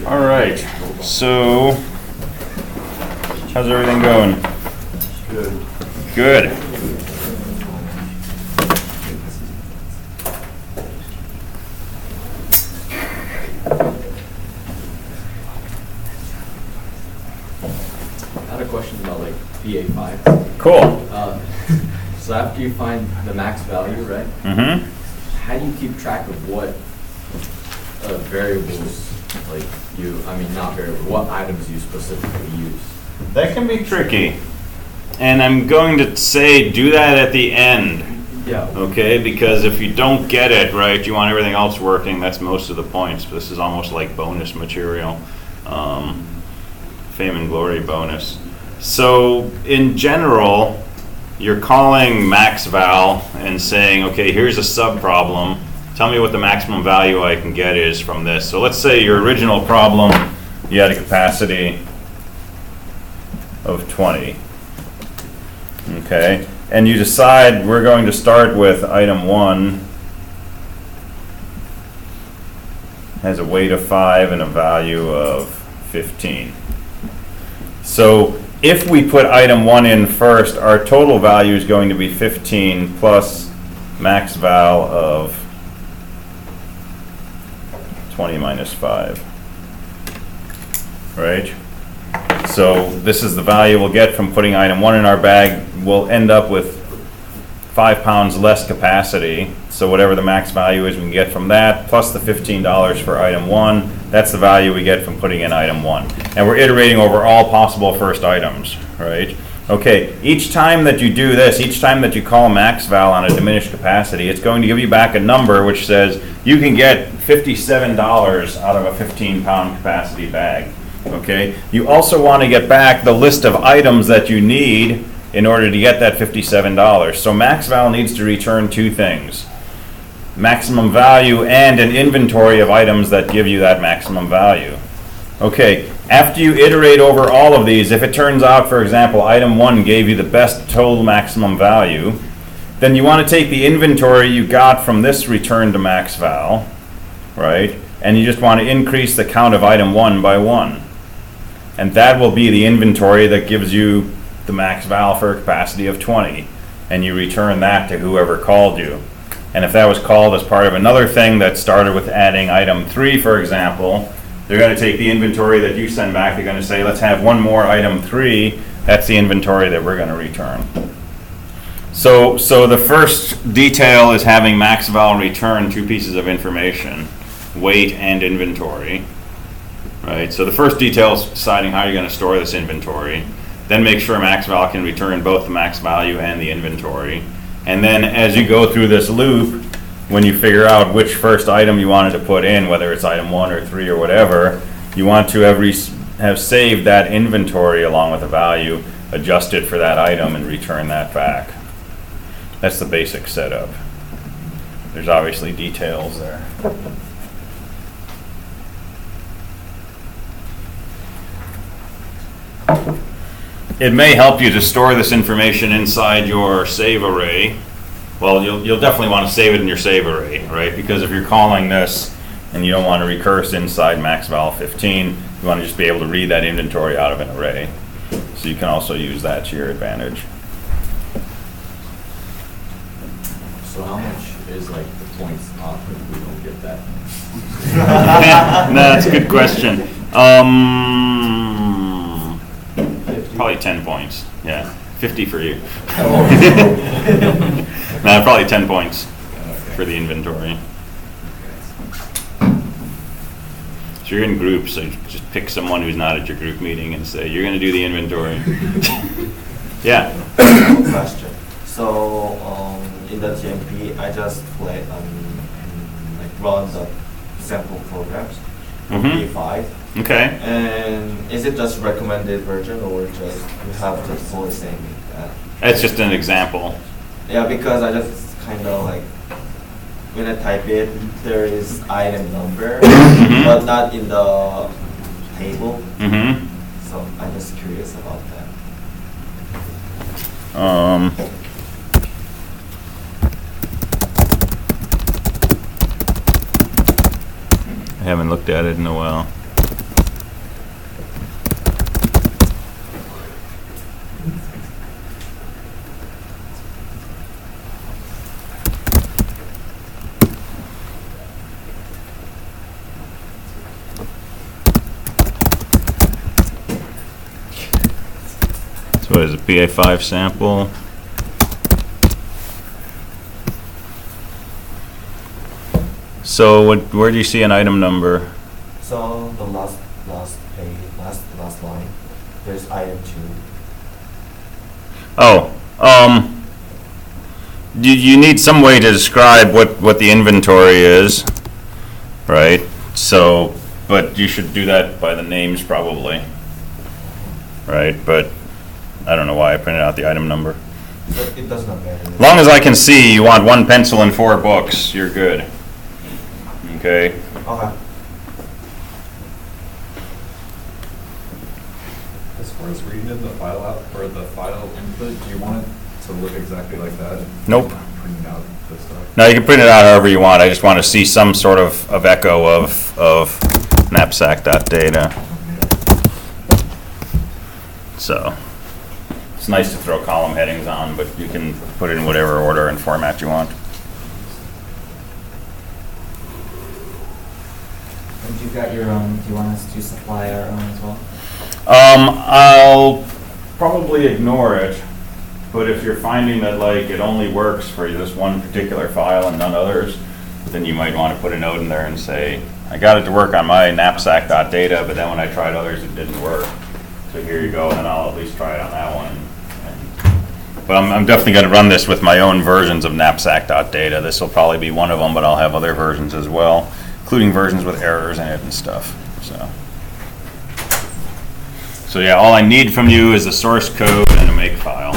All right, so how's everything going? Good. Good. I had a question about like PA5. Cool. So after you find the max value, right? Mm-hmm. How do you keep track of what variables, like not variables, what items you specifically use? That can be tricky. And I'm going to say do that at the end. Yeah. Okay, because if you don't get it right, you want everything else working. That's most of the points. This is almost like bonus material, fame and glory bonus. So in general, you're calling MaxVal and saying, okay, here's a sub-problem. Tell me what the maximum value I can get is from this. So let's say your original problem, you had a capacity of 20. Okay, and you decide we're going to start with item 1 has a weight of 5 and a value of 15. So if we put item 1 in first, our total value is going to be 15 plus MaxVal of 20 minus 5. Right? So this is the value we'll get from putting item 1 in our bag. We'll end up with 5 pounds less capacity. So whatever the max value is, we can get from that, plus the $15 for item 1. That's the value we get from putting in item 1. And we're iterating over all possible first items, right? Okay, each time that you do this, each time that you call MaxVal on a diminished capacity, it's going to give you back a number which says you can get $57 out of a 15-pound capacity bag. Okay, you also want to get back the list of items that you need in order to get that $57. So MaxVal needs to return 2 things: maximum value and an inventory of items that give you that maximum value. Okay, after you iterate over all of these, if it turns out, for example, item 1 gave you the best total maximum value, then you want to take the inventory you got from this return to MaxVal, right? And you just want to increase the count of item 1 by 1. And that will be the inventory that gives you the MaxVal for a capacity of 20. And you return that to whoever called you. And if that was called as part of another thing that started with adding item 3, for example, they're going to take the inventory that you send back. They're going to say, let's have one more item 3. That's the inventory that we're going to return. So the first detail is having MaxVal return 2 pieces of information: weight and inventory. Right, so the first detail is deciding how you're going to store this inventory. Then make sure MaxVal can return both the max value and the inventory. And then as you go through this loop, when you figure out which first item you wanted to put in, whether it's item 1 or 3 or whatever, you want to have saved that inventory along with the value, adjust it for that item, and return that back. That's the basic setup. There's obviously details there. It may help you to store this information inside your save array. Well, you'll definitely want to save it in your save array, right? Because if you're calling this and you don't want to recurse inside MaxVal 15, you want to just be able to read that inventory out of an array. So you can also use that to your advantage. So how much is like the points off if we don't get that? No, that's a good question. Probably 10 points. Yeah, 50 for you. No, probably 10 points for the inventory. So you're in groups, so just pick someone who's not at your group meeting and say, you're going to do the inventory. Yeah. Question. So in the GMP, I just play run the sample programs on Heapify. Okay. And is it just recommended version or just you have the full thing? That's just an example. Yeah, because I just kind of like when I type it, there is item number, but not in the table. So I'm just curious about that. I haven't looked at it in a while. So what is it, PA5 sample? So where do you see an item number? So the last page, last line, there's item 2. Oh, you need some way to describe what the inventory is, right? So, but you should do that by the names probably, right? But I don't know why I printed out the item number. But it does not matter. As long as I can see you want 1 pencil and 4 books, you're good. Okay? Okay. As far as reading in the file out, or the file input, do you want it to look exactly like that? Nope. Printing out this stuff? No, you can print it out however you want. I just want to see some sort of echo of knapsack.data. So, it's nice to throw column headings on, but you can put it in whatever order and format you want. And you've got your own, do you want us to supply our own as well? I'll probably ignore it, but if you're finding that like it only works for this one particular file and none others, then you might want to put a note in there and say, I got it to work on my knapsack.data, but then when I tried others, it didn't work. So here you go, and I'll at least try it on that one. But I'm definitely going to run this with my own versions of knapsack.data. This will probably be one of them, but I'll have other versions as well, including versions with errors in it and stuff. So yeah, all I need from you is the source code and a make file.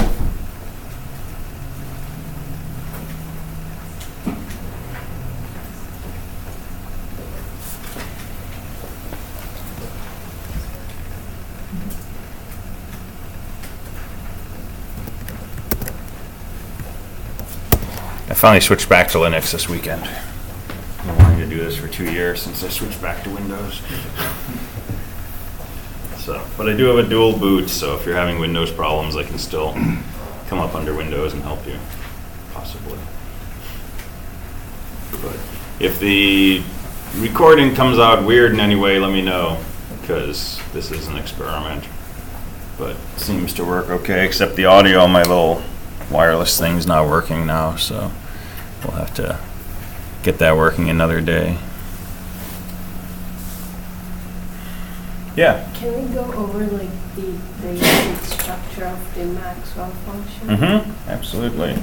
I finally switched back to Linux this weekend. I've been wanting to do this for 2 years since I switched back to Windows. So, but I do have a dual boot, so if you're having Windows problems, I can still come up under Windows and help you, possibly. But if the recording comes out weird in any way, let me know, because this is an experiment. But it seems to work okay, except the audio, my little wireless thing's not working now, so we'll have to get that working another day. Yeah. Can we go over like the basic structure of the MaxVal function? Mm-hmm, absolutely.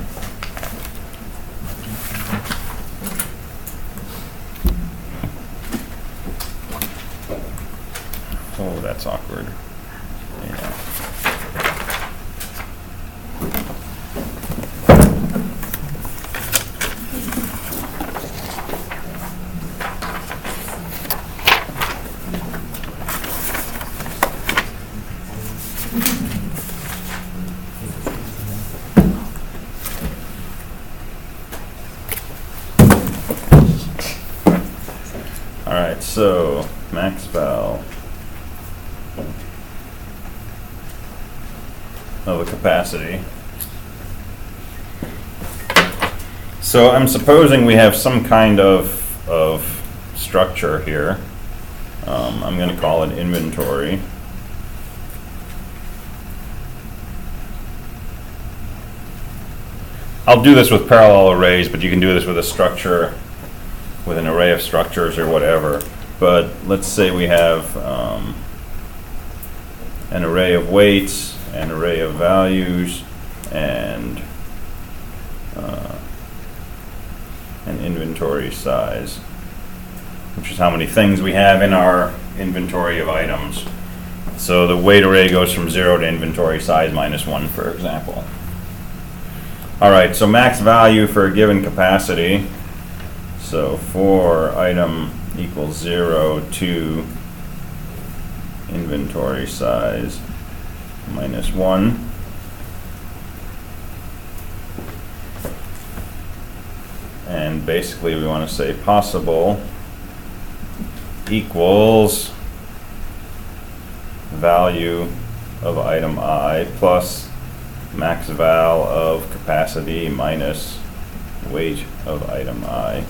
Oh, that's awkward. Yeah. All right, so MaxVal of a capacity. So I'm supposing we have some kind of structure here. I'm going to call it inventory. I'll do this with parallel arrays, but you can do this with a structure, with an array of structures or whatever. But let's say we have an array of weights, an array of values, and an inventory size, which is how many things we have in our inventory of items. So the weight array goes from 0 to inventory size -1, for example. All right, so max value for a given capacity. So for item equals 0 to inventory size -1. And basically we want to say possible equals value of item I plus MaxVal of capacity minus weight of item I.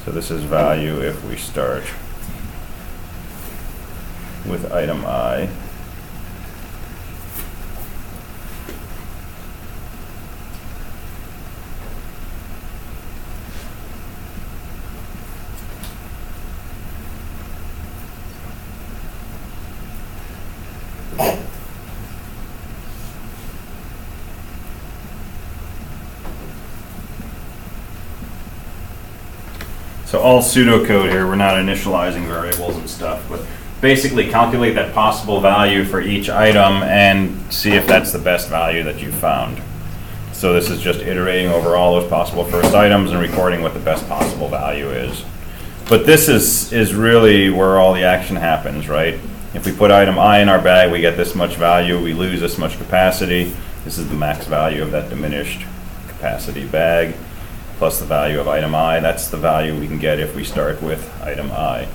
So So this is value if we start with item I. So all pseudocode here, we're not initializing variables and stuff, but basically calculate that possible value for each item and see if that's the best value that you found. So this is just iterating over all those possible first items and recording what the best possible value is. But this is really where all the action happens, right? If we put item I in our bag, we get this much value, we lose this much capacity. This is the max value of that diminished capacity bag, plus the value of item I. That's the value we can get if we start with item I.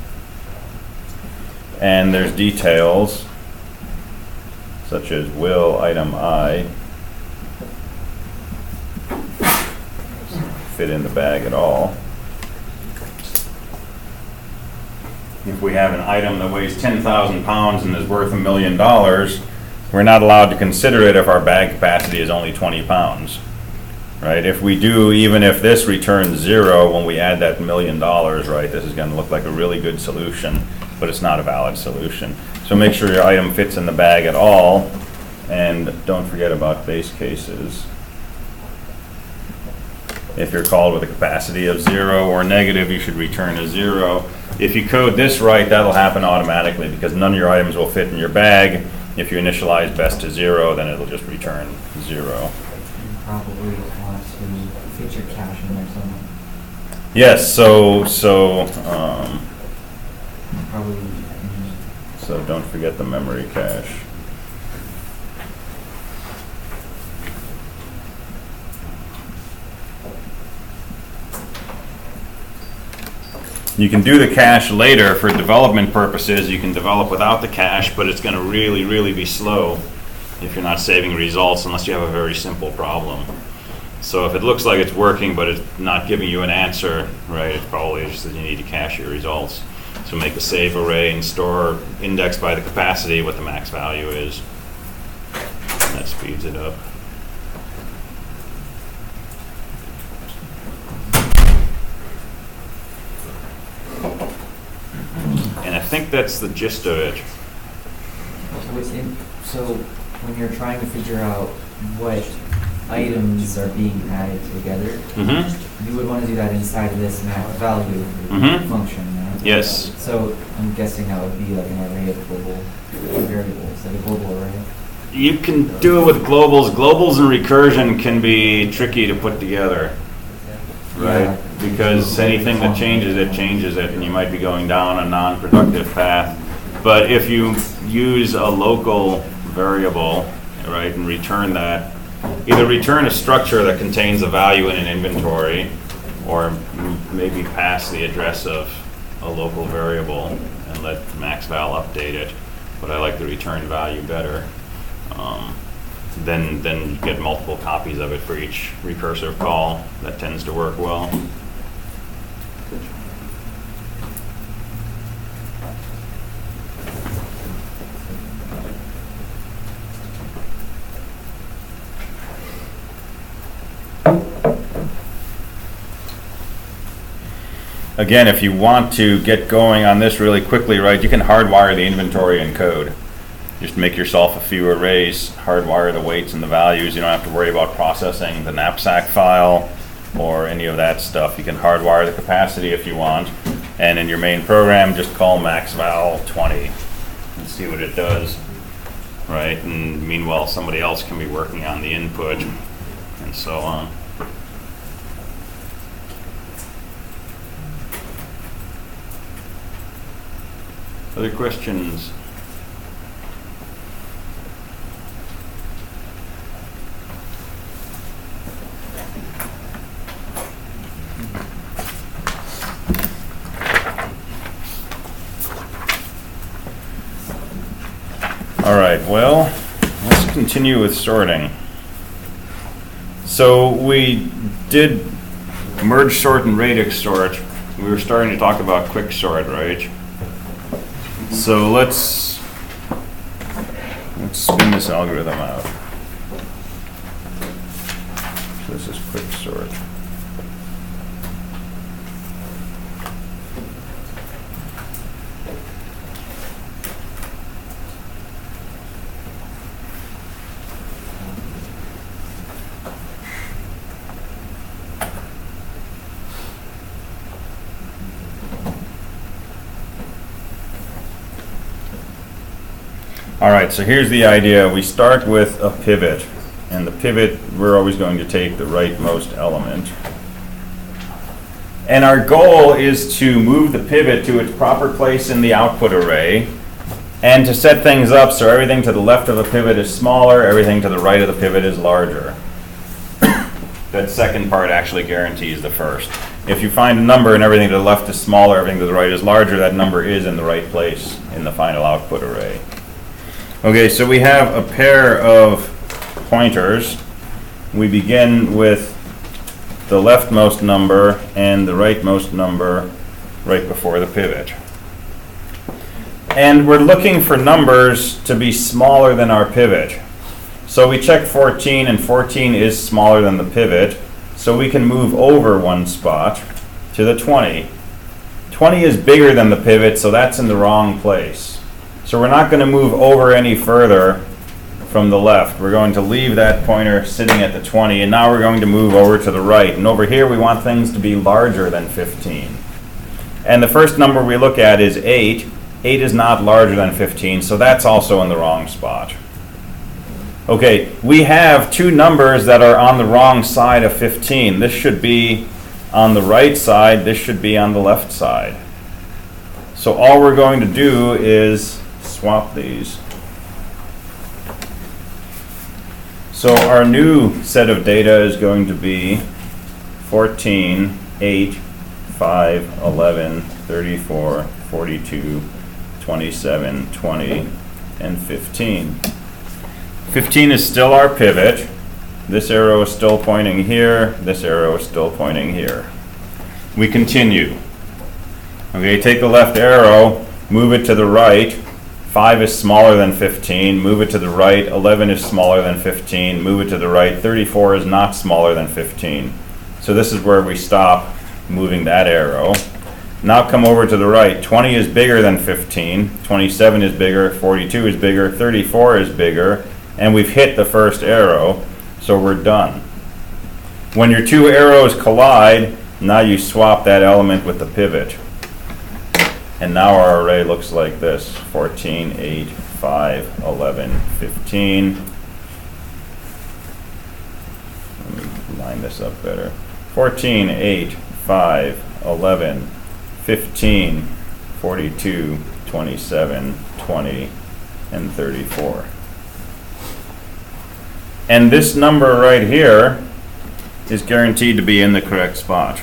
And there's details, such as will item I fit in the bag at all. If we have an item that weighs 10,000 pounds and is worth $1 million, we're not allowed to consider it if our bag capacity is only 20 pounds. Right? If we do, even if this returns 0 when we add that $1 million, right, this is going to look like a really good solution, but it's not a valid solution. So make sure your item fits in the bag at all, and don't forget about base cases. If you're called with a capacity of 0 or negative, you should return a 0. If you code this right, that'll happen automatically because none of your items will fit in your bag. If you initialize best to 0, then it'll just return 0. You probably want to fit your cache in there somewhere. Yes, so Probably. so don't forget the memory cache. You can do the cache later for development purposes. You can develop without the cache, but it's going to really, really be slow if you're not saving results unless you have a very simple problem. So if it looks like it's working, but it's not giving you an answer, right, it's probably just that you need to cache your results. So make a save array and store index by the capacity what the max value is. That speeds it up. And I think that's the gist of it. So when you're trying to figure out what items are being added together, you would want to do that inside of this max value function, right? Yes. So I'm guessing that would be like an array of global variables, like a global array. You can do it with globals. Globals and recursion can be tricky to put together, right? Yeah. Because anything that changes it, and you might be going down a non-productive path. But if you use a local variable, right, and return that, either return a structure that contains a value in an inventory, or maybe pass the address of a local variable and let MaxVal update it. But I like the return value better. Then you get multiple copies of it for each recursive call. That tends to work well. Again, if you want to get going on this really quickly, right, you can hardwire the inventory in code. Just make yourself a few arrays, hardwire the weights and the values. You don't have to worry about processing the knapsack file or any of that stuff. You can hardwire the capacity if you want. And in your main program, just call MaxVal 20 and see what it does, right? And meanwhile, somebody else can be working on the input and so on. Other questions? All right, well, let's continue with sorting. So we did merge sort and radix sort, we were starting to talk about quicksort, right? So let's spin this algorithm out. So this is quicksort. All right, so here's the idea. We start with a pivot, and the pivot, we're always going to take the rightmost element. And our goal is to move the pivot to its proper place in the output array, and to set things up so everything to the left of the pivot is smaller, everything to the right of the pivot is larger. That second part actually guarantees the first. If you find a number and everything to the left is smaller, everything to the right is larger, that number is in the right place in the final output array. Okay, so we have a pair of pointers. We begin with the leftmost number and the rightmost number right before the pivot. And we're looking for numbers to be smaller than our pivot. So we check 14, and 14 is smaller than the pivot, so we can move over one spot to the 20. 20 is bigger than the pivot, so that's in the wrong place. So we're not going to move over any further from the left. We're going to leave that pointer sitting at the 20, and now we're going to move over to the right. And over here we want things to be larger than 15. And the first number we look at is 8. 8 is not larger than 15, so that's also in the wrong spot. Okay, we have two numbers that are on the wrong side of 15. This should be on the right side, this should be on the left side. So all we're going to do is swap these. So our new set of data is going to be 14, 8, 5, 11, 34, 42, 27, 20, and 15. 15 is still our pivot. This arrow is still pointing here. This arrow is still pointing here. We continue. Okay, take the left arrow, move it to the right. 5 is smaller than 15. Move it to the right. 11 is smaller than 15. Move it to the right. 34 is not smaller than 15. So this is where we stop moving that arrow. Now come over to the right. 20 is bigger than 15. 27 is bigger. 42 is bigger. 34 is bigger. And we've hit the first arrow, so we're done. When your two arrows collide, now you swap that element with the pivot. And now our array looks like this: 14, 8, 5, 11, 15. Let me line this up better. 14, 8, 5, 11, 15, 42, 27, 20, and 34. And this number right here is guaranteed to be in the correct spot.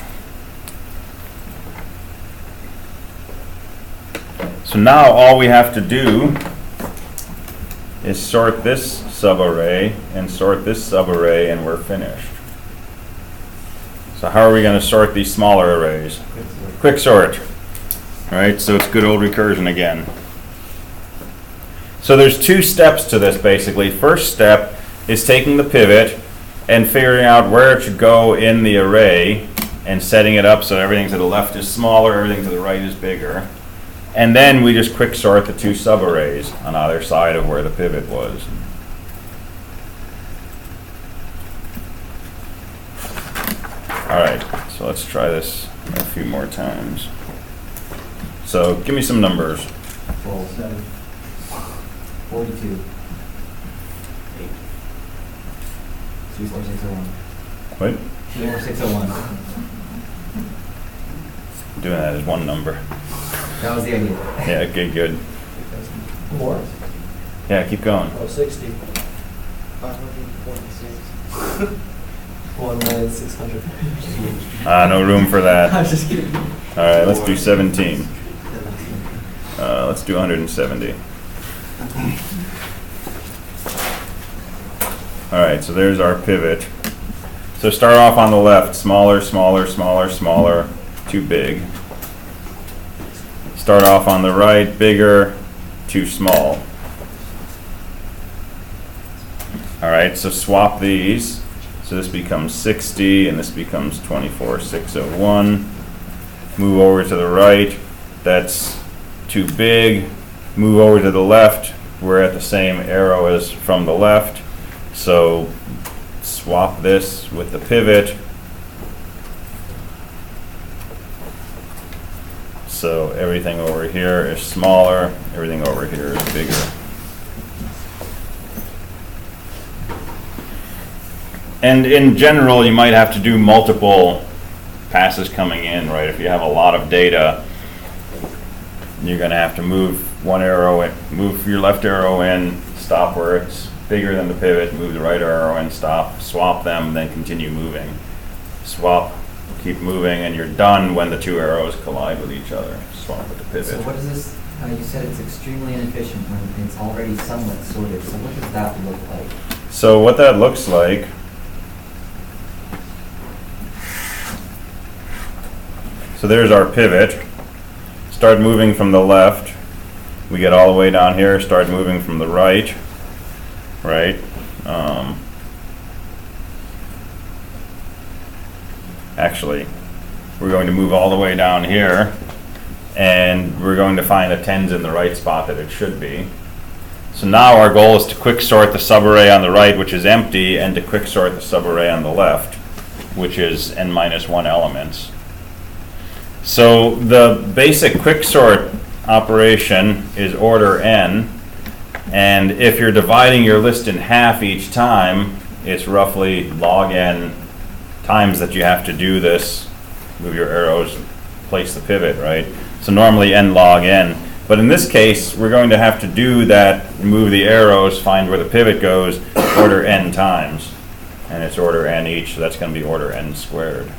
So now all we have to do is sort this subarray and sort this subarray, and we're finished. So how are we going to sort these smaller arrays? Quicksort. All right, so it's good old recursion again. So there's two steps to this basically. First step is taking the pivot and figuring out where it should go in the array and setting it up so everything to the left is smaller, everything to the right is bigger. And then we just quicksort the two subarrays on either side of where the pivot was. All right, so let's try this a few more times. So give me some numbers. 7, 42, 8, 24601. What? 24601. Doing that as one number. That was the idea. Yeah, okay, good. More? Yeah, keep going. Oh, 60. 546. 1,600. No room for I that. was just kidding. All right, let's do 17. Let's do 170. All right, so there's our pivot. So start off on the left, smaller, smaller, smaller, smaller, too big. Start off on the right, bigger, too small. All right, so swap these. So this becomes 60 and this becomes 24,601. Move over to the right, that's too big. Move over to the left, we're at the same arrow as from the left. So swap this with the pivot. So everything over here is smaller, everything over here is bigger. And in general, you might have to do multiple passes coming in, right? If you have a lot of data, you're gonna have to move one arrow in, move your left arrow in, stop where it's bigger than the pivot, move the right arrow in, stop, swap them, then continue moving. Swap, keep moving, and you're done when the two arrows collide with each other. Swap with the pivot. So what is this, you said it's extremely inefficient when it's already somewhat sorted, so what does that look like? So what that looks like, so there's our pivot. Start moving from the left. We get all the way down here, start moving from the right. Right? Actually, we're going to move all the way down here, and we're going to find the 10's in the right spot that it should be. So now our goal is to quicksort the subarray on the right, which is empty, and to quicksort the subarray on the left, which is n-1 elements. So the basic quicksort operation is order n, and if you're dividing your list in half each time, it's roughly log n times that you have to do this, move your arrows, place the pivot, right? So normally n log n, but in this case, we're going to have to do that, move the arrows, find where the pivot goes, order n times, and it's order n each, so that's going to be order n squared.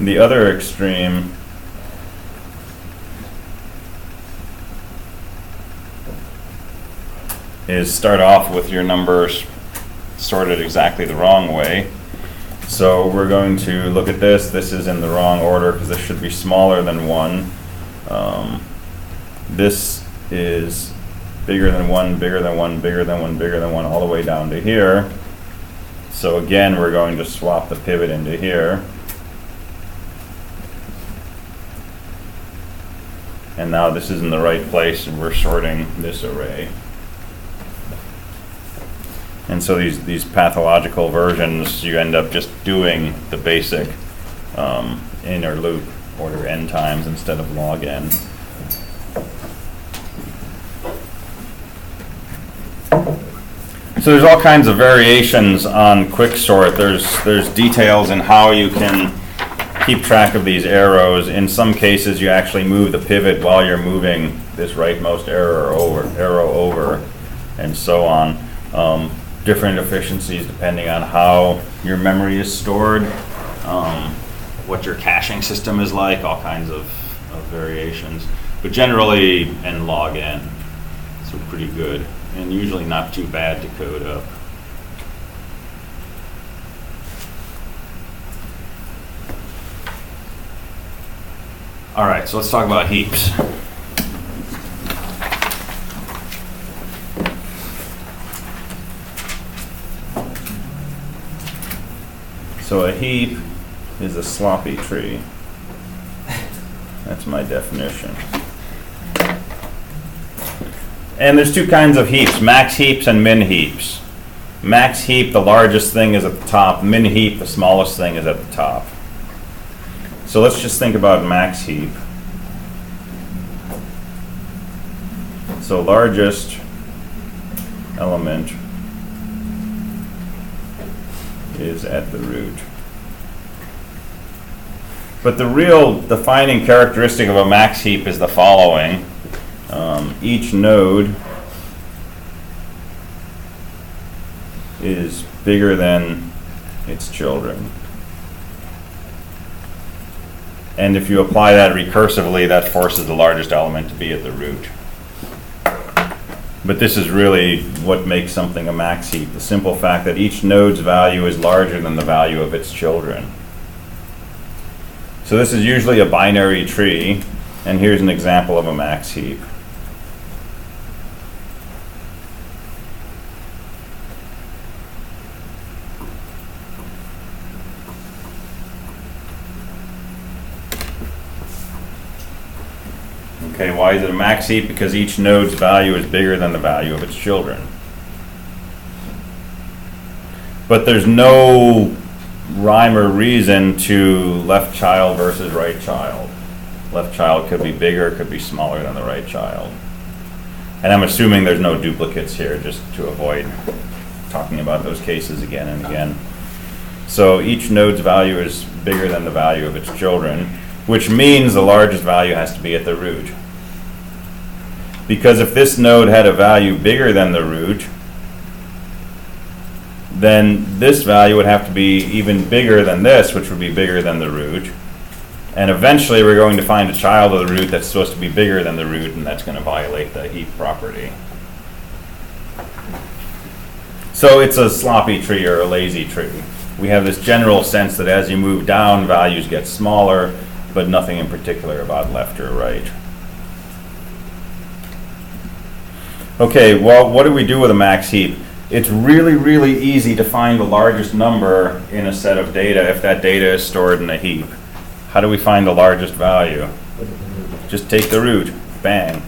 The other extreme is start off with your numbers sorted exactly the wrong way. So we're going to look at this. This is in the wrong order because this should be smaller than 1. This is bigger than 1, bigger than 1, bigger than 1, bigger than 1, all the way down to here. So again, we're going to swap the pivot into here. And now this is in the right place, and we're sorting this array. And so these pathological versions, you end up just doing the basic inner loop, order n times instead of log n. So there's all kinds of variations on quicksort. There's details in how you can keep track of these arrows. In some cases, you actually move the pivot while you're moving this rightmost arrow over, and so on. Different efficiencies depending on how your memory is stored, what your caching system is like, all kinds of variations. But generally, n log n, so pretty good, and usually not too bad to code up. All right, so let's talk about heaps. So a heap is a sloppy tree. That's my definition. And there's two kinds of heaps, max heaps and min heaps. Max heap, the largest thing is at the top. Min heap, the smallest thing is at the top. So let's just think about max heap. So largest element is at the root. But the real defining characteristic of a max heap is the following. Each node is bigger than its children. And if you apply that recursively, that forces the largest element to be at the root. But this is really what makes something a max heap, the simple fact that each node's value is larger than the value of its children. So this is usually a binary tree. And here's an example of a max heap. Okay, why is it a max heap? Because each node's value is bigger than the value of its children. But there's no rhyme or reason to left child versus right child. Left child could be bigger, could be smaller than the right child. And I'm assuming there's no duplicates here, just to avoid talking about those cases again and again. So each node's value is bigger than the value of its children, which means the largest value has to be at the root. Because if this node had a value bigger than the root, then this value would have to be even bigger than this, which would be bigger than the root. And eventually we're going to find a child of the root that's supposed to be bigger than the root, and that's going to violate the heap property. So it's a sloppy tree or a lazy tree. We have this general sense that as you move down, values get smaller, but nothing in particular about left or right. Okay, well, what do we do with a max heap? It's really, really easy to find the largest number in a set of data if that data is stored in a heap. How do we find the largest value? Just take the root, bang.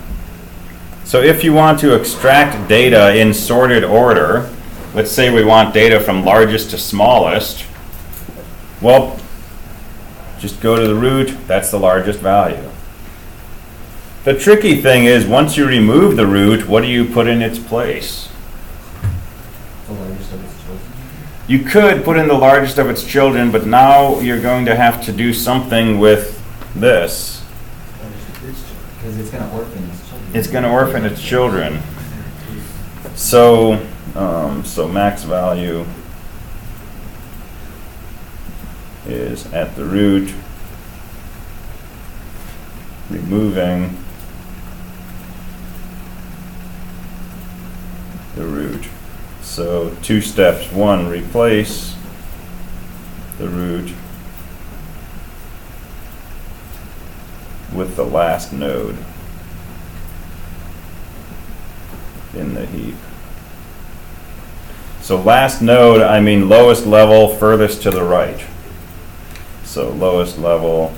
So if you want to extract data in sorted order, let's say we want data from largest to smallest, well, just go to the root, that's the largest value. The tricky thing is, once you remove the root, what do you put in its place? The largest of its children. You could put in the largest of its children, but now you're going to have to do something with this. Because it's going to orphan its children. It's going to orphan its children. So max value is at the root, removing the root. So 2 steps. 1, replace the root with the last node in the heap. So last node, I mean lowest level, furthest to the right. So lowest level,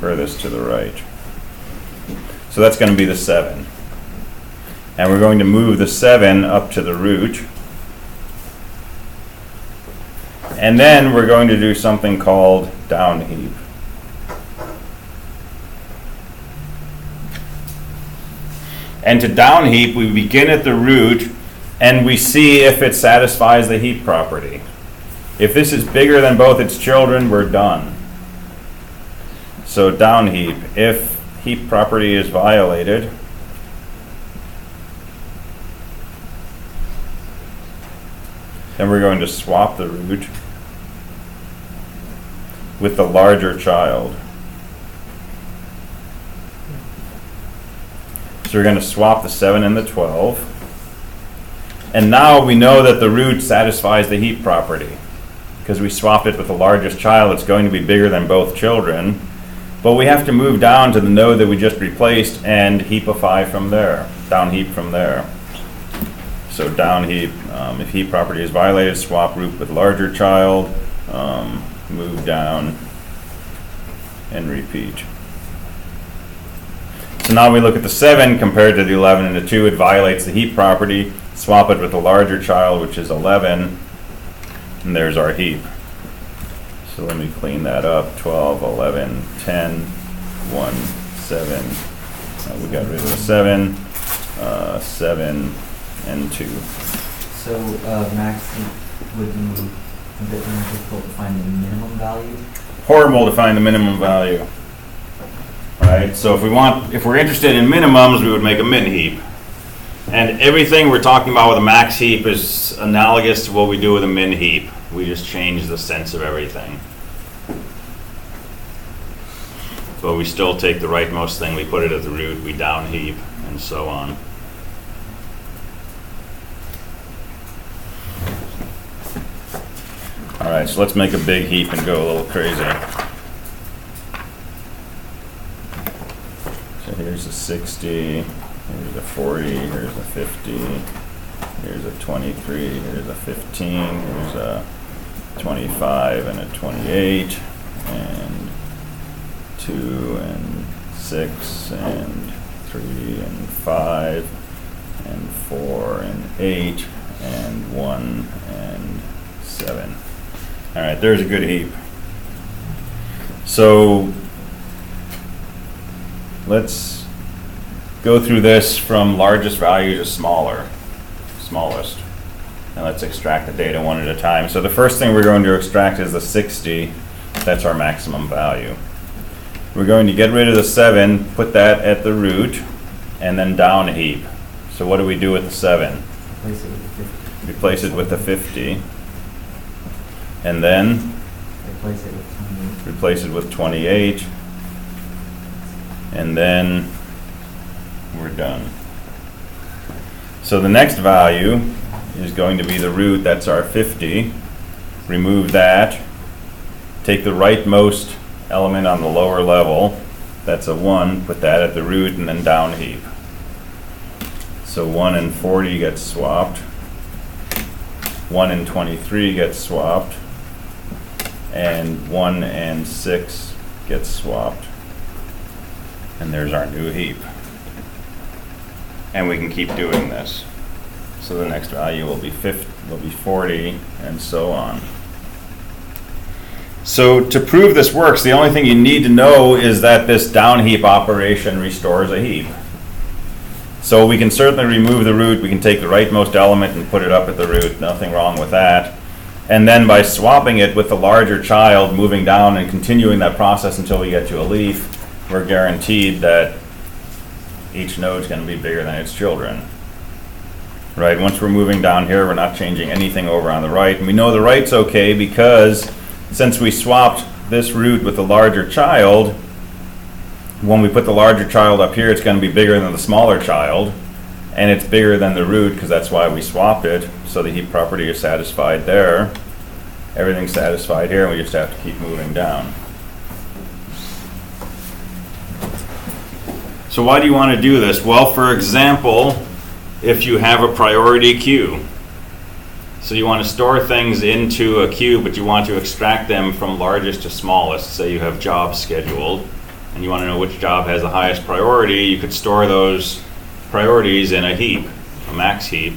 furthest to the right. So that's going to be the 7. And we're going to move the 7 up to the root. And then we're going to do something called down heap. And to down heap, we begin at the root and we see if it satisfies the heap property. If this is bigger than both its children, we're done. So down heap, if heap property is violated, then we're going to swap the root with the larger child. So we're going to swap the 7 and the 12. And now we know that the root satisfies the heap property. Because we swapped it with the largest child, it's going to be bigger than both children. But we have to move down to the node that we just replaced and heapify from there, down heap from there. So down heap, if heap property is violated, swap root with larger child, move down, and repeat. So now we look at the 7 compared to the 11 and the 2, it violates the heap property, swap it with the larger child, which is 11, and there's our heap. So let me clean that up. 12, 11, 10, 1, 7. We got rid of the 7, 7, and 2. So max heap would be a bit more difficult to find the minimum value. Horrible to find the minimum value. Right? So if we're interested in minimums, we would make a min heap. And everything we're talking about with a max heap is analogous to what we do with a min heap. We just change the sense of everything. But we still take the rightmost thing, we put it at the root, we down heap, and so on. All right, so let's make a big heap and go a little crazy. So here's a 60, here's a 40, here's a 50, here's a 23, here's a 15, here's a 25 and a 28, and 2 and 6 and 3 and 5 and 4 and 8 and 1 and 7. All right, there's a good heap. So let's go through this from largest value to smallest. And let's extract the data one at a time. So the first thing we're going to extract is the 60. That's our maximum value. We're going to get rid of the 7, put that at the root, and then down heap. So what do we do with the 7? Replace it with the 50. Replace it with the 50. And then Replace it with 28. replace it with 28. And then we're done. So the next value is going to be the root. That's our 50. Remove that. Take the rightmost element on the lower level. That's a 1. Put that at the root and then down heap. So 1 and 40 gets swapped. 1 and 23 gets swapped. And 1 and 6 gets swapped. And there's our new heap. And we can keep doing this. So the next value will be 40, and so on. So to prove this works, the only thing you need to know is that this down heap operation restores a heap. So we can certainly remove the root. We can take the rightmost element and put it up at the root. Nothing wrong with that. And then by swapping it with the larger child, moving down and continuing that process until we get to a leaf, we're guaranteed that each node is going to be bigger than its children. Right, once we're moving down here, we're not changing anything over on the right. And we know the right's okay because since we swapped this root with the larger child, when we put the larger child up here, it's going to be bigger than the smaller child. And it's bigger than the root because that's why we swapped it. So the heap property is satisfied there. Everything's satisfied here, and we just have to keep moving down. So why do you want to do this? Well, for example, if you have a priority queue. So you want to store things into a queue, but you want to extract them from largest to smallest. Say you have jobs scheduled, and you want to know which job has the highest priority. You could store those priorities in a heap, a max heap,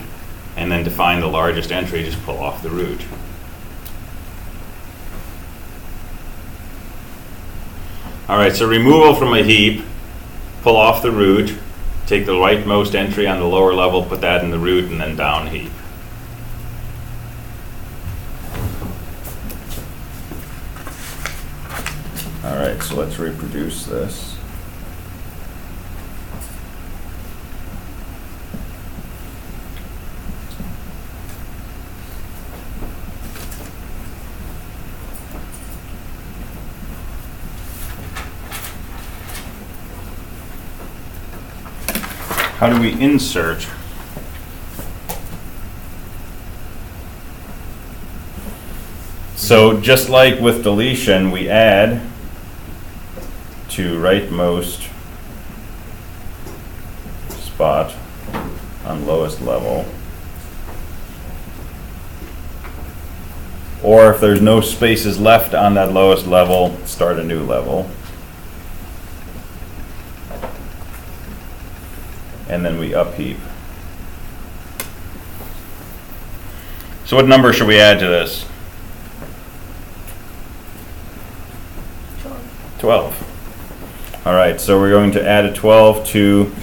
and then to find the largest entry, just pull off the root. All right, so removal from a heap, pull off the root, take the rightmost entry on the lower level, put that in the root, and then down heap. All right, so let's reproduce this. How do we insert? So just like with deletion, we add to rightmost spot on lowest level. Or if there's no spaces left on that lowest level, start a new level. And then we upheap. So what number should we add to this? 12. All right, so we're going to add a 12 to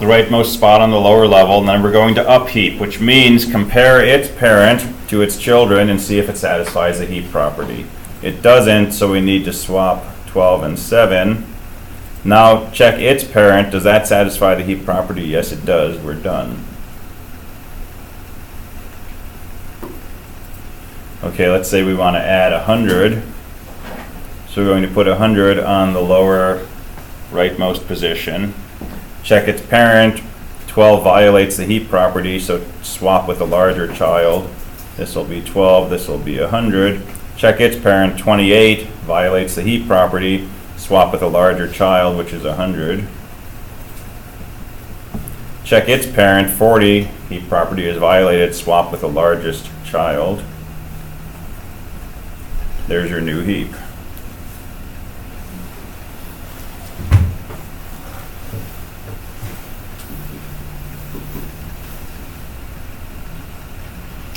the rightmost spot on the lower level, and then we're going to upheap, which means compare its parent to its children and see if it satisfies the heap property. It doesn't, so we need to swap 12 and 7. Now check its parent. Does that satisfy the heap property? Yes, it does. We're done. Okay, let's say we want to add 100. So we're going to put 100 on the lower rightmost position. Check its parent. 12 violates the heap property, so swap with the larger child. This will be 12, this will be 100. Check its parent, 28, violates the heap property. Swap with a larger child, which is 100. Check its parent, 40, heap property is violated. Swap with the largest child. There's your new heap.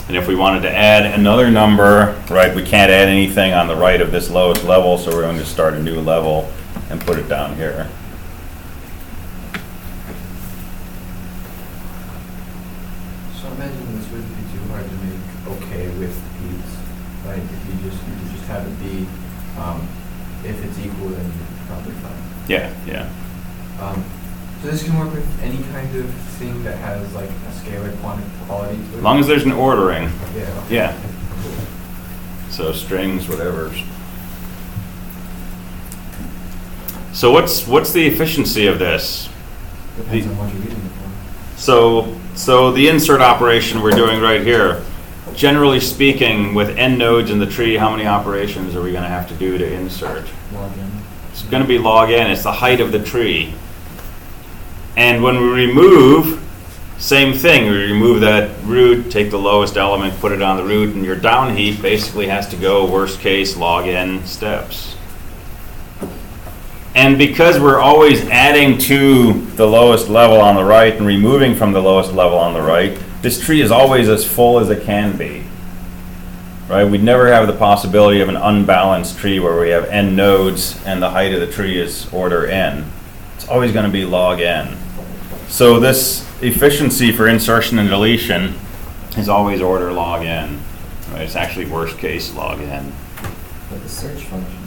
And if we wanted to add another number, right, we can't add anything on the right of this lowest level, so we're going to start a new level and put it down here. So I imagine this wouldn't be too hard to make okay with heaps. Like if you just have it be, if it's equal, then you're probably fine. Yeah, yeah. So this can work with any kind of thing that has like a scalar quality to it? As long as there's an ordering. Yeah. Yeah. So strings, whatever. So what's the efficiency of this? Depends on what you're using it for. So the insert operation we're doing right here, generally speaking, with n nodes in the tree, how many operations are we going to have to do to insert? Log in. It's going to be log n. It's the height of the tree. And when we remove, same thing. We remove that root, take the lowest element, put it on the root, and your down heap basically has to go worst case log n steps. And because we're always adding to the lowest level on the right and removing from the lowest level on the right, this tree is always as full as it can be. Right? We'd never have the possibility of an unbalanced tree where we have n nodes and the height of the tree is order n. It's always going to be log n. So this efficiency for insertion and deletion is always order log n. Right? It's actually worst case log n. But the search function.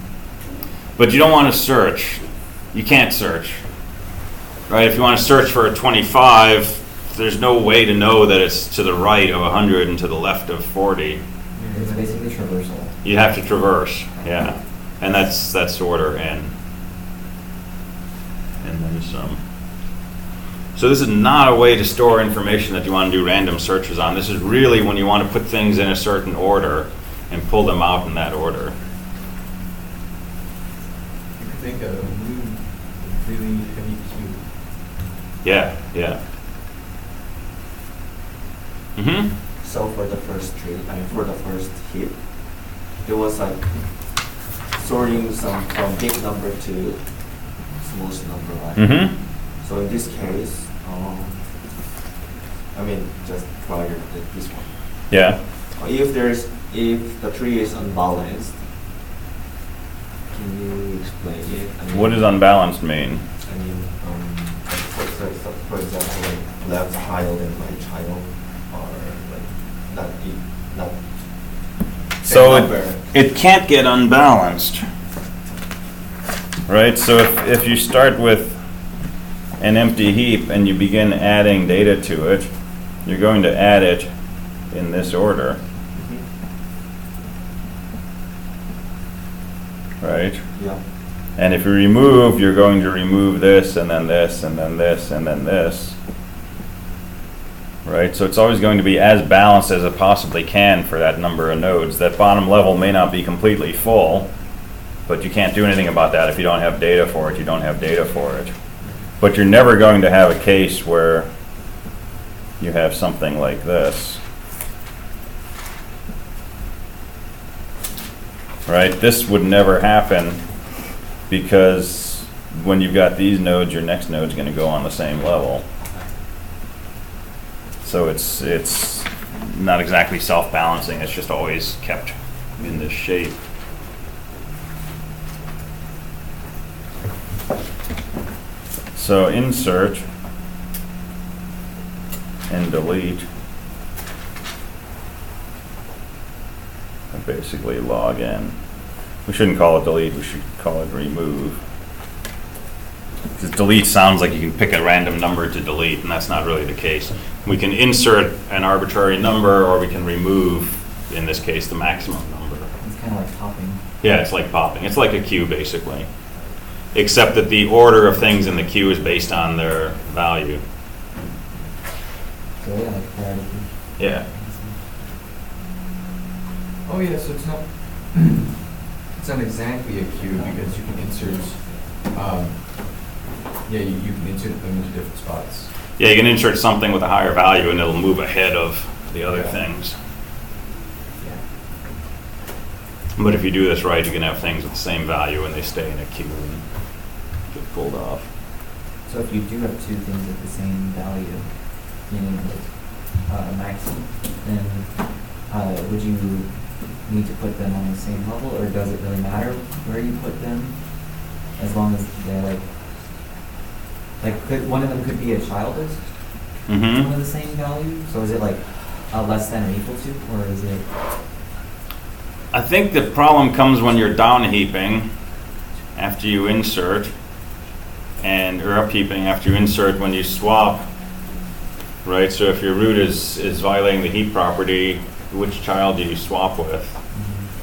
But you don't want to search. You can't search. Right? If you want to search for a 25, there's no way to know that it's to the right of 100 and to the left of 40. It's basically traversal. You have to traverse, yeah. And that's order n. And then some. So this is not a way to store information that you want to do random searches on. This is really when you want to put things in a certain order and pull them out in that order. You could think of a really heavy cube. Yeah, yeah. Mm-hmm. So for the first tree, for the first heap, it was like sorting from big number to smallest number, right? Mm-hmm. So in this case, just prior to this one. Yeah. If the tree is unbalanced, can you explain it? What does unbalanced mean? For example, like left child and right child are like not So same number. it can't get unbalanced. Right? So if you start with an empty heap and you begin adding data to it, you're going to add it in this order. Right? Yeah. And if you remove, you're going to remove this, and then this, and then this, and then this. Right? So it's always going to be as balanced as it possibly can for that number of nodes. That bottom level may not be completely full, but you can't do anything about that. If you don't have data for it, you don't have data for it. But you're never going to have a case where you have something like this. Right? This would never happen because when you've got these nodes, your next node's going to go on the same level. So it's not exactly self-balancing. It's just always kept in this shape. So insert and delete are basically log in. We shouldn't call it delete, we should call it remove. Because delete sounds like you can pick a random number to delete, and that's not really the case. We can insert an arbitrary number, or we can remove, in this case, the maximum number. It's kind of like popping. Yeah, it's like popping. It's like a queue, basically. Except that the order of things in the queue is based on their value. So yeah, like priority. Yeah. Oh, yeah, so it's not, it's not exactly a queue because you can insert, yeah, you can insert them into different spots. Yeah, you can insert something with a higher value and it'll move ahead of the other Yeah. things. Yeah. But if you do this right, you can have things with the same value and they stay in a queue and get pulled off. So if you do have two things with the same value, meaning like Maxheap, then would you need to put them on the same level, or does it really matter where you put them, as long as they're could one of them could be a child list, one Mm-hmm. of the same value? So is it like less than or equal to, or is it? I think the problem comes when you're down heaping after you insert, or up heaping after you insert when you swap, right? So if your root is violating the heap property, which child do you swap with?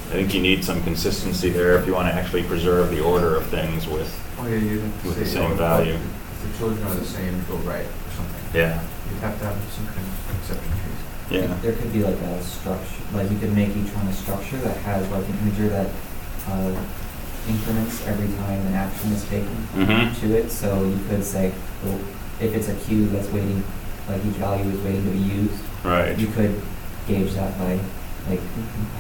I think you need some consistency there if you want to actually preserve the order of things with. Oh, yeah, you'd have to With the say, same oh, value. If the children are the same, go right or something. Yeah. You'd have to have some kind of exception case. Yeah. There could be like a structure, like you could make each one a structure that has like an integer that increments every time an action is taken Mm-hmm. to it. So you could say, well, if it's a queue that's waiting, like each value is waiting to be used, Right. you could gauge that by like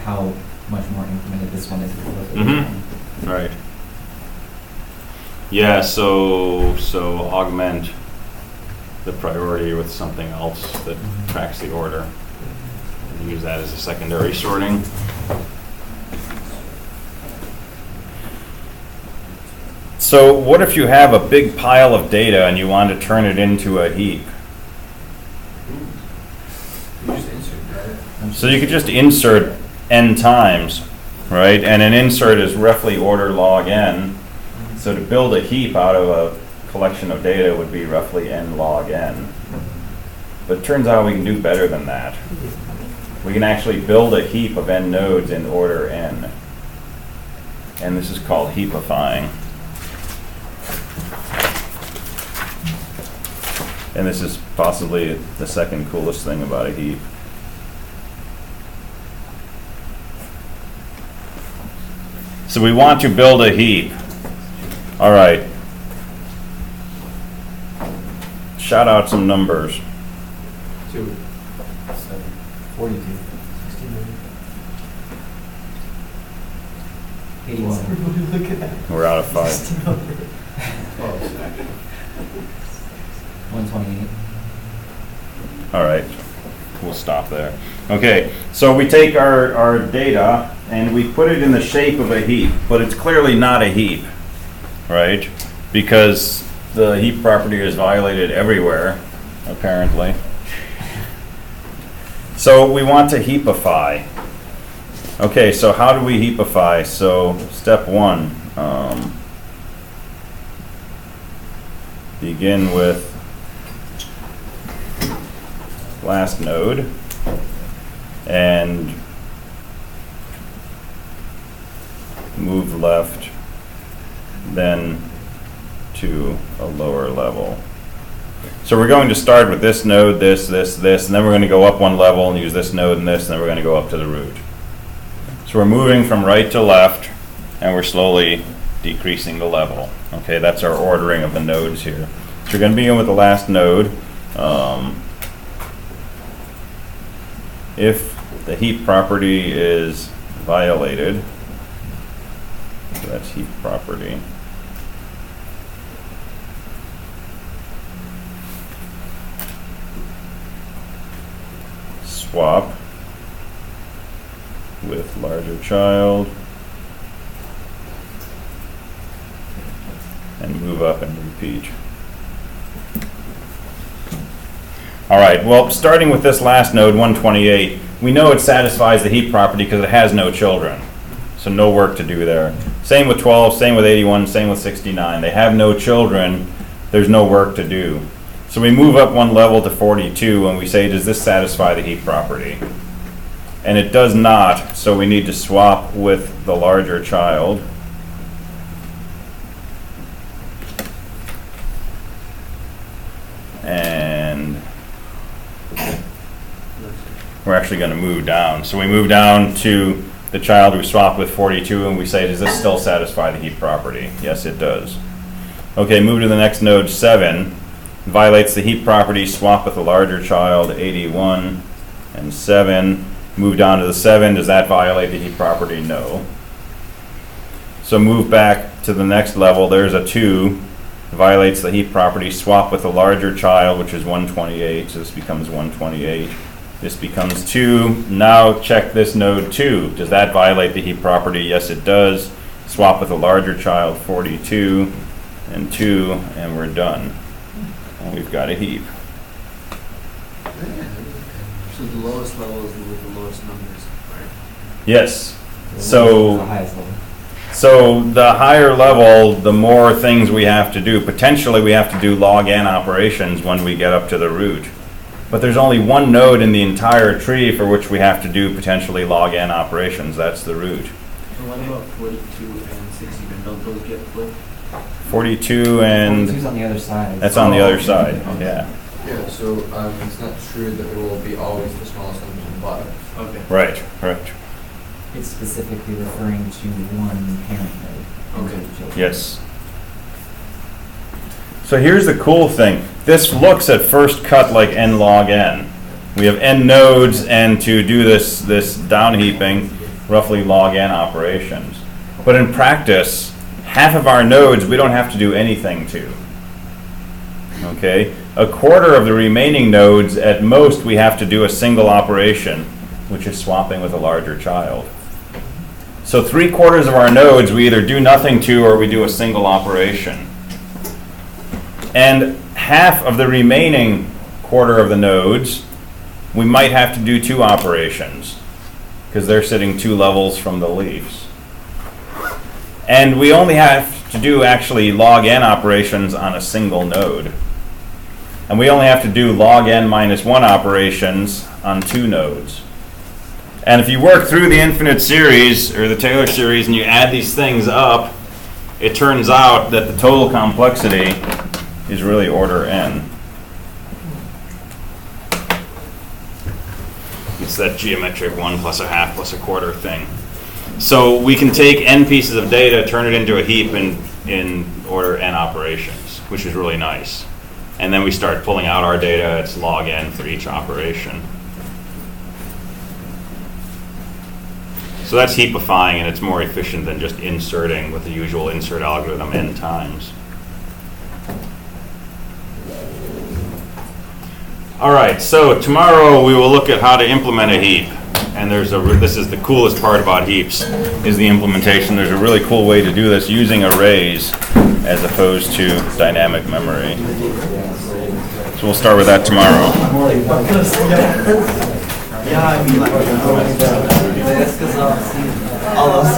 how much more incremented this one is. Relative to this Mhm. one. Right. Yeah, so augment the priority with something else that tracks the order. And use that as a secondary sorting. So what if you have a big pile of data and you want to turn it into a heap? You just insert, right? So you could just insert n times, right? And an insert is roughly order log n. So to build a heap out of a collection of data would be roughly n log n. But it turns out we can do better than that. We can actually build a heap of n nodes in order n. And this is called heapifying. And this is possibly the second coolest thing about a heap. So we want to build a heap. All right. Shout out some numbers. 2. 42. 81. Everybody look at that. We're out of 5. 128. All right. We'll stop there. Okay, so we take our data and we put it in the shape of a heap, but it's clearly not a heap, right? Because the heap property is violated everywhere, apparently. So we want to heapify. Okay, so how do we heapify? So step 1, begin with last node and move left then to a lower level. So we're going to start with this node, this, and then we're going to go up one level and use this node and this, and then we're going to go up to the root. So we're moving from right to left and we're slowly decreasing the level. Okay, that's our ordering of the nodes here. So we're going to begin with the last node. If the heap property is violated, so that's heap property. Swap with larger child and move up and repeat. All right, well, starting with this last node, 128, we know it satisfies the heap property because it has no children. So no work to do there. Same with 12, same with 81, same with 69. They have no children, there's no work to do. So we move up one level to 42 and we say, does this satisfy the heap property? And it does not, so we need to swap with the larger child. And we're actually going to move down. So we move down to the child we swapped with 42 and we say, does this still satisfy the heap property? Yes, it does. Okay, move to the next node, 7. Violates the heap property, swap with a larger child, 81 and 7. Moved on to the 7, does that violate the heap property? No. So move back to the next level, there's a 2. Violates the heap property, swap with a larger child, which is 128, so this becomes 128. This becomes 2. Now check this node 2. Does that violate the heap property? Yes, it does. Swap with a larger child, 42 and 2, and we're done. And we've got a heap. So the lowest level is with the lowest numbers, right? Yes. The So, highest level. so the higher level, the more things we have to do. Potentially, we have to do log n operations when we get up to the root. But there's only one node in the entire tree for which we have to do potentially log n operations. That's the root. And what about 42 and 60? Don't those get flipped? 42 and 42's on the other side. that's on the other side. Yeah. Yeah, so it's not true that it will be always the smallest numbers on the bottom. Okay. Right. Right. It's specifically referring to one parent node. Okay. Children. Yes. So here's the cool thing. This looks at first cut like n log n. We have n nodes, and to do this down heaping, roughly log n operations. But in practice, half of our nodes we don't have to do anything to. Okay? A quarter of the remaining nodes, at most, we have to do a single operation, which is swapping with a larger child. So 3/4 of our nodes we either do nothing to or we do a single operation. And half of the remaining quarter of the nodes, we might have to do 2 operations because they're sitting 2 levels from the leaves. And we only have to do actually log n operations on a single node. And we only have to do log n minus 1 operations on 2 nodes. And if you work through the infinite series or the Taylor series and you add these things up, it turns out that the total complexity is really order n. It's that geometric 1 plus a half plus a quarter thing. So we can take n pieces of data, turn it into a heap in order n operations, which is really nice. And then we start pulling out our data, it's log n for each operation. So that's heapifying, and it's more efficient than just inserting with the usual insert algorithm n times. All right, so tomorrow we will look at how to implement a heap. And this is the coolest part about heaps, is the implementation. There's a really cool way to do this using arrays as opposed to dynamic memory. So we'll start with that tomorrow. Yeah, I mean, like, that's because all those